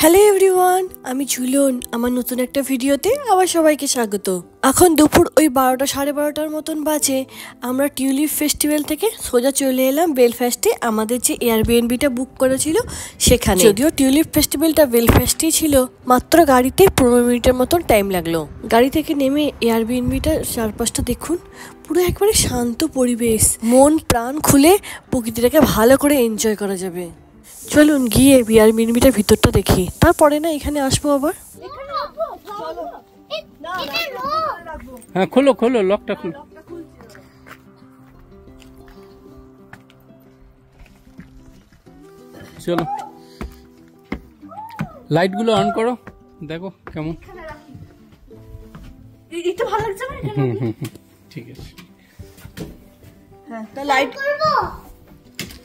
Hello everyone, আমি ঝুলন। আমার নতুন একটা ভিডিওতে আবার সবাইকে স্বাগত। এখন দুপুর ওই 12টা সাড়ে 12টার মতন বাজে। আমরা টিউলিপ ফেস্টিভ্যাল থেকে সোজা চলে এলাম বেলফাস্টে, আমাদের যে এয়ারবিএনবিটা বুক করেছিল সেখানে। যদিও টিউলিপ ফেস্টিভ্যালটা বেলফাস্টেই ছিল, মাত্র গাড়িতে 15 মিনিটের মতন টাইম লাগলো। গাড়ি থেকে নেমে এয়ারবিএনবিটা চারপাশটা দেখুন, পুরো একবারে শান্ত পরিবেশ, মন প্রাণ খুলে প্রকৃতিটাকে ভালো করে এনজয় করা যাবে। চলুন গিয়ে এয়ারবিএনবিটার ভিতরটা দেখি, তারপরে না এখানে আসবো আবার। হ্যাঁ খোলো খোলো, লকটা খোলো। চলো লাইট গুলো অন করো, দেখো কেমন। একটু ভালো লাগছে না? ঠিক আছে। হ্যাঁ, তা লাইট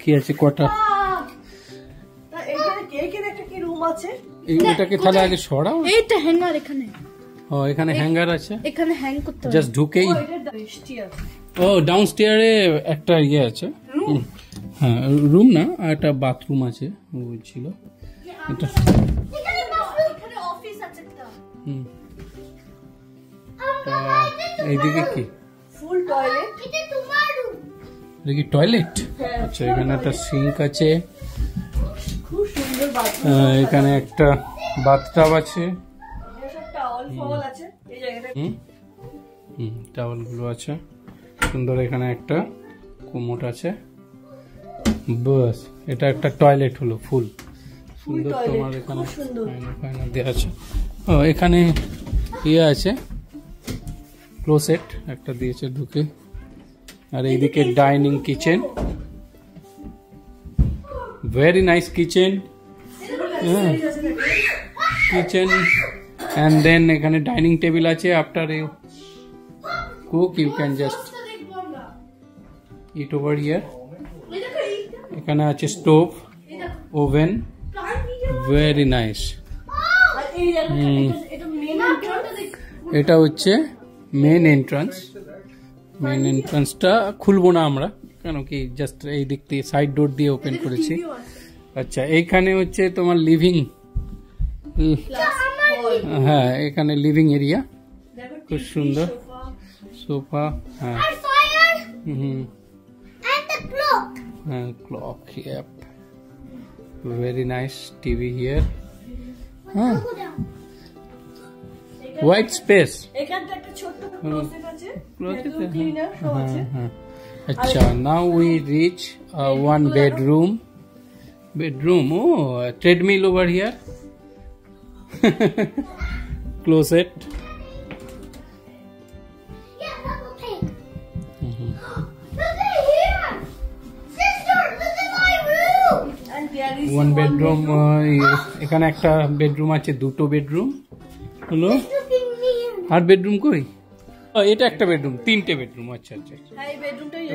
কি আছে কটা? এইখানে কেকের একটা কি রুম আছে, এটাকে তাহলে আগে সরাও। এইটা হ্যাঙ্গার এখানে। ও এখানে হ্যাঙ্গার আছে, এখানে হ্যাং করতে হবে। জাস্ট ঢুকেই। ও ডাউন স্টেয়ারে একটা ইয়ে আছে, হ্যাঁ রুম না, একটা বাথরুম আছে বলছিল। এটা এখানে অফিস আছে একটা। এইদিকে কি ফুল টয়লেট? এটা তোমার রুম। এটা কি টয়লেট? আচ্ছা, এখানে একটা সিঙ্ক আছে, খুব সুন্দর বাথরুম। এখানে একটা বাথটাব আছে, টাওয়াল ফাওয়াল আছে এই জায়গাটা। টাওয়াল গুলো আছে সুন্দর। এখানে একটা কোমোট আছে, বাস। এটা একটা টয়লেট হলো, ফুল সুন্দর। তোমার এখানে ফাইনাল দেওয়া আছে। ও এখানে ইয়ে আছে, ক্লোসেট একটা দিয়েছে ঢুকে। আর এইদিকে dining kitchen, very nice kitchen. Kitchen and then এখানে ডাইনিং টেবিল আছে। After you cook you can just eat over here. এখানে আছে স্টোভ, ওভেন, ভেরি নাইস। এটা হচ্ছে মেন এন্ট্রান্স। মেন এন্ট্রান্সটা খুলবো না আমরা, কেন কি জাস্ট এই দিক দিয়ে সাইড ডোর দিয়ে ওপেন করেছি। আচ্ছা, এইখানে হচ্ছে তোমার লিভিং, হ্যাঁ এখানে লিভিং এরিয়া, খুব সুন্দর সোফা। হ্যাঁ হ্যাঁ clock, very nice TV here. হ্যাঁ হোয়াইট স্পেস। এখানটা একটা ছোট্ট ক্লোজেট আছে, ক্লিনার সব আছে। আচ্ছা, now we reach one bedroom. ও treadmill over here, closet. One bedroom. এখানে একটা বেডরুম আছে, দুটো বেডরুম হলো। আর বেডরুম কই? এটা একটা বেডরুম, তিনটে বেডরুম। আচ্ছা আচ্ছা।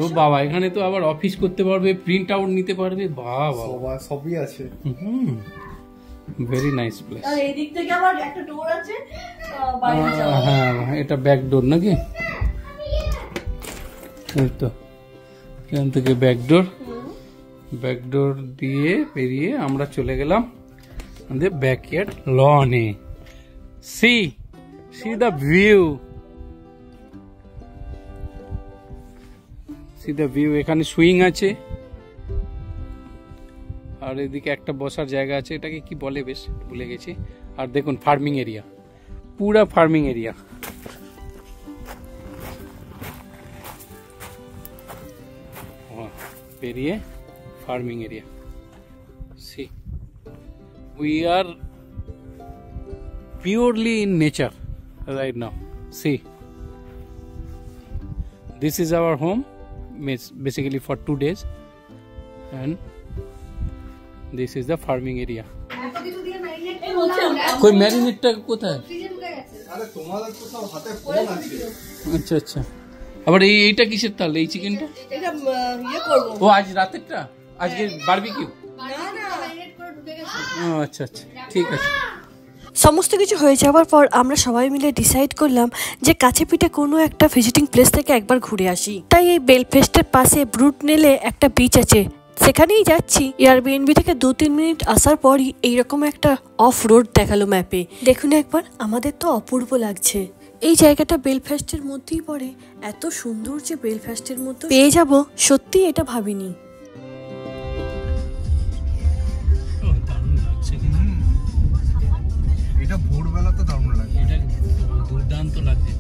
ও বাবা, এখানে তো আবার অফিস করতে পারবে, প্রিন্ট আউট নিতে পারবে, বাবা সবই আছে। Very nice place. আর এই দিক থেকে আবার একটা ডোর আছে বাইরে যাওয়ার। হ্যাঁ এটা ব্যাক ডোর নাকি? এই তো এখান থেকে ব্যাক ডোর। ব্যাক ডোর দিয়ে বেরিয়ে আমরা চলে গেলাম আমাদের ব্যাকইয়ার্ড লনে। See the view, see the view. এখানে সুইং আছে, আর এদিকে একটা বসার জায়গা আছে, এটাকে কি বলে বেশ ভুলে গেছি। আর দেখুন ফার্মিং এরিয়া, পুরা ফার্মিং এরিয়া। পেরিয়ে farming area. See we are purely in nature right now. See this is our home basically for 2 days, and this is the farming area. कोई मैरिनेटটা কোথায়? আরে তোমাদের তো সব হাতে ফোন আছে। আচ্ছা আচ্ছা। আবার এইটা কিসের তাল? এই চিকেনটা এটা ইয়ে করব। ও আজ রাতেরটা, আজকে বারবিকিউ? না না, ম্যারিনেট করে ঢুকে গেছে। ও আচ্ছা আচ্ছা, ঠিক আছে। সমস্ত কিছু হয়ে যাওয়ার পর আমরা সবাই মিলে ডিসাইড করলাম যে কাছে পিঠে কোনো একটা ভিজিটিং প্লেস থেকে একবার ঘুরে আসি। তাই এই বেলফেস্টের পাশে ব্রুটনেলে একটা বিচ আছে, সেখানেই যাচ্ছি, এয়ারবিএনবি থেকে 2-3 মিনিট আসার পরই এইরকম একটা অফ রোড দেখালো ম্যাপে। দেখুন একবার, আমাদের তো অপূর্ব লাগছে। এই জায়গাটা বেলফাস্টের মধ্যেই পড়ে। এত সুন্দর যে বেলফাস্টের মধ্যে পেয়ে যাব, সত্যি এটা ভাবিনি। এটা ভোরবেলা তো দারুণ লাগে। এটা দুর্দান্ত লাগছে।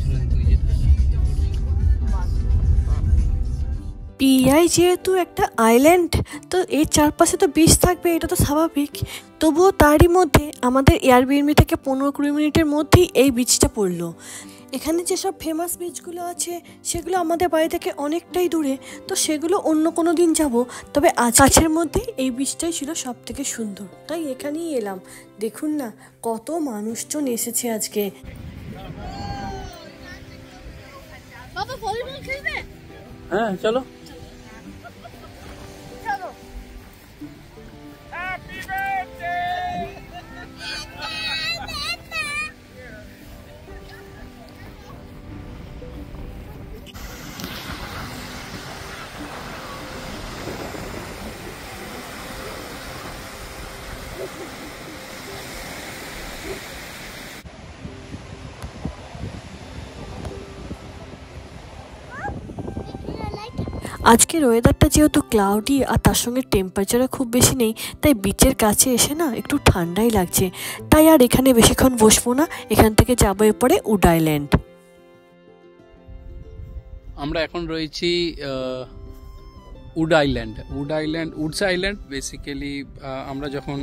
পিআই যেহেতু একটা আইল্যান্ড, তো এর চারপাশে তো বিচ থাকবে, এটা তো স্বাভাবিক। তবুও তারই মধ্যে আমাদের এয়ারবিএনবি থেকে 15-20 মিনিটের মধ্যেই এই বিচটা পড়লো। এখানে যেসব ফেমাস বিচগুলো আছে সেগুলো আমাদের বাড়ি থেকে অনেকটাই দূরে, তো সেগুলো অন্য কোনো দিন যাব। তবে আজ কাছের মধ্যে এই বিচটাই ছিল সব থেকে সুন্দর, তাই এখানেই এলাম। দেখুন না কত মানুষজন এসেছে আজকে। বাবা ভলিবল খেলবে? হ্যাঁ চলো। চলো। আজকের ওয়েদারটা যেহেতু ক্লাউডি আর তার সঙ্গে টেম্পারেচারও খুব বেশি নেই, তাই বিচের কাছে এসে না একটু ঠান্ডাই লাগছে। তাই আর এখানে বেশিক্ষণ বসবো না, এখান থেকে যাবো এরপরে উড আইল্যান্ড। আমরা এখন রয়েছি উডস আইল্যান্ড। বেসিক্যালি আমরা যখন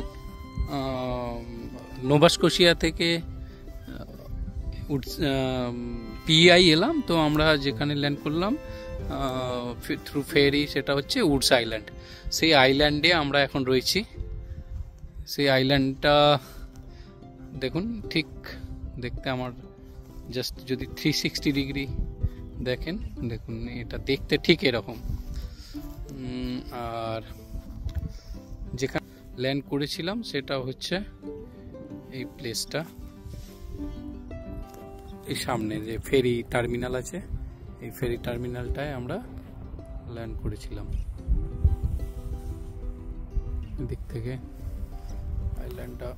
নোভা স্কোশিয়া থেকে পিআই এলাম, তো আমরা যেখানে ল্যান্ড করলাম থ্রু ফেরি, সেটা হচ্ছে উডস আইল্যান্ড। সেই আইল্যান্ডে আমরা এখন রয়েছি। সেই আইল্যান্ডটা দেখুন, ঠিক দেখতে আমার জাস্ট যদি 360 ডিগ্রি দেখেন, দেখুন এটা দেখতে ঠিক এরকম। আর যেখানে ল্যান্ড করেছিলাম সেটা হচ্ছে এই প্লেসটা। এই সামনে যে ফেরি টার্মিনাল আছে, এই ফেরি টার্মিনালটায় আমরা ল্যান্ড করেছিলাম। দিক থেকে আইল্যান্ডটা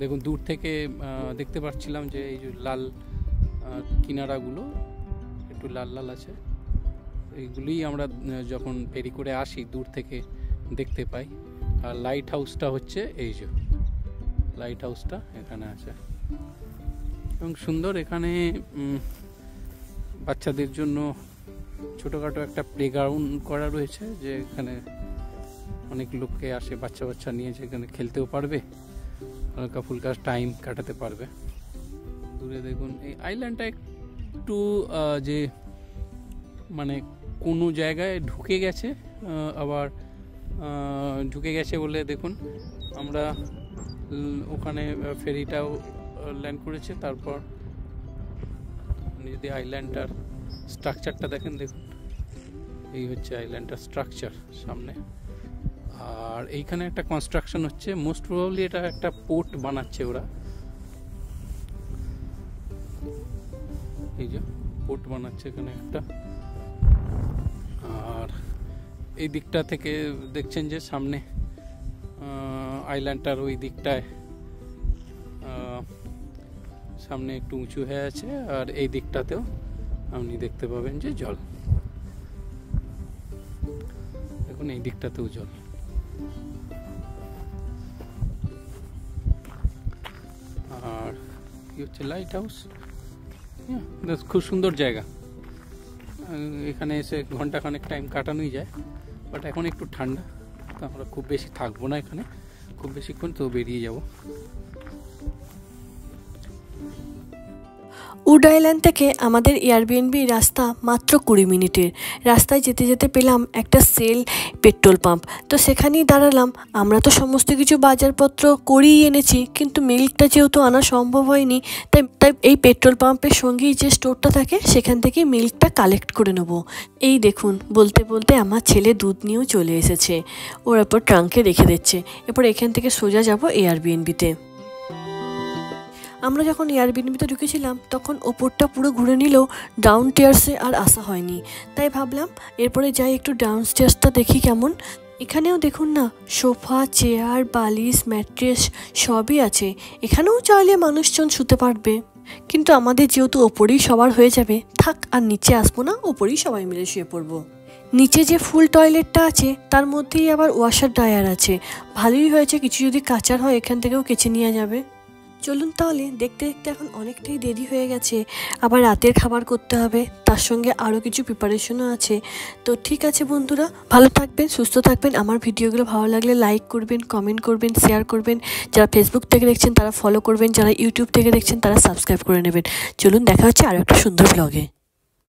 দেখুন, দূর থেকে দেখতে পাচ্ছিলাম যে এই যে লাল কিনারাগুলো একটু লাল লাল আছে, এইগুলোই আমরা যখন ফেরি করে আসি দূর থেকে দেখতে পাই। আর লাইট হাউসটা হচ্ছে এই যে লাইট হাউসটা এখানে আছে এবং সুন্দর। এখানে বাচ্চাদের জন্য ছোটোখাটো একটা প্লেগ্রাউন্ড করা রয়েছে, যে এখানে অনেক লোককে আসে বাচ্চা নিয়ে, যেখানে খেলতেও পারবে, হালকা ফুলকা টাইম কাটাতে পারবে। দূরে দেখুন এই আইল্যান্ডটা একটু যে মানে কোনো জায়গায় ঢুকে গেছে, আবার ঢুকে গেছে বলে দেখুন আমরা ওখানে ফেরিটাও ল্যান্ড করেছে। তারপর যদি আইল্যান্ডটার স্ট্রাকচারটা দেখেন, দেখুন এই হচ্ছে আইল্যান্ডটার স্ট্রাকচার সামনে। আর এইখানে একটা কনস্ট্রাকশন হচ্ছে, মোস্ট প্রবাবলি এটা একটা পোর্ট বানাচ্ছে ওরা। এই যে পোর্ট বানাচ্ছে এখানে একটা। আর এই দিকটা থেকে দেখছেন যে সামনে আইল্যান্ডটার ওই দিকটায় সামনে একটু উঁচু হয়ে আছে, আর এই দিকটাতেও আপনি দেখতে পাবেন যে জল। দেখুন এই দিকটাতেও জল। আর কি হচ্ছে লাইট হাউস, খুব সুন্দর জায়গা। এখানে এসে ঘন্টাখানেক টাইম কাটানোই যায়, বাট এখন একটু ঠান্ডা, তো আমরা খুব বেশি থাকবো না এখানে, খুব বেশিক্ষণ, তো বেরিয়ে যাব। উড আইল্যান্ড থেকে আমাদের এয়ারবিএনবি রাস্তা মাত্র 20 মিনিটের। রাস্তায় যেতে যেতে পেলাম একটা সেল পেট্রোল পাম্প, তো সেখানেই দাঁড়ালাম। আমরা তো সমস্ত কিছু বাজারপত্র করিয়ে এনেছি, কিন্তু মিল্কটা যেহেতু আনা সম্ভব হয়নি, তাই এই পেট্রোল পাম্পের সঙ্গেই যে স্টোরটা থাকে সেখান থেকে মিল্কটা কালেক্ট করে নেব। এই দেখুন, বলতে বলতে আমার ছেলে দুধ নিয়েও চলে এসেছে, ওর এরপর ট্রাঙ্কে রেখে দিচ্ছে। এরপর এখান থেকে সোজা যাব এয়ারবিএনবিতে। আমরা যখন এয়ারবিএনবিতে ঢুকেছিলাম তখন ওপরটা পুরো ঘুরে নিলেও ডাউন স্টেয়ার্সে আর আসা হয়নি, তাই ভাবলাম এরপরে যাই একটু ডাউন স্টেয়ার্সটা দেখি কেমন। এখানেও দেখুন না, সোফা, চেয়ার, বালিশ, ম্যাট্রেস সবই আছে। এখানেও চাইলে মানুষজন শুতে পারবে, কিন্তু আমাদের যেহেতু ওপরেই সবার হয়ে যাবে, থাক আর নিচে আসবো না, ওপরেই সবাই মিলে শুয়ে পড়বো। নিচে যে ফুল টয়লেটটা আছে তার মধ্যেই আবার ওয়াশার ড্রায়ার আছে। ভালোই হয়েছে, কিছু যদি কাচার হয় এখান থেকেও কেচে নিয়ে যাবে। চলুন তাহলে, দেখতে দেখতে এখন অনেকটাই দেরি হয়ে গেছে, আবার রাতের খাবার করতে হবে, তার সঙ্গে আরও কিছু প্রিপারেশনও আছে। তো ঠিক আছে বন্ধুরা, ভালো থাকবেন, সুস্থ থাকবেন। আমার ভিডিওগুলো ভালো লাগলে লাইক করবেন, কমেন্ট করবেন, শেয়ার করবেন। যারা ফেসবুক থেকে দেখছেন তারা ফলো করবেন, যারা ইউটিউব থেকে দেখছেন তারা সাবস্ক্রাইব করে নেবেন। চলুন, দেখা হচ্ছে আরও একটা সুন্দর ব্লগে।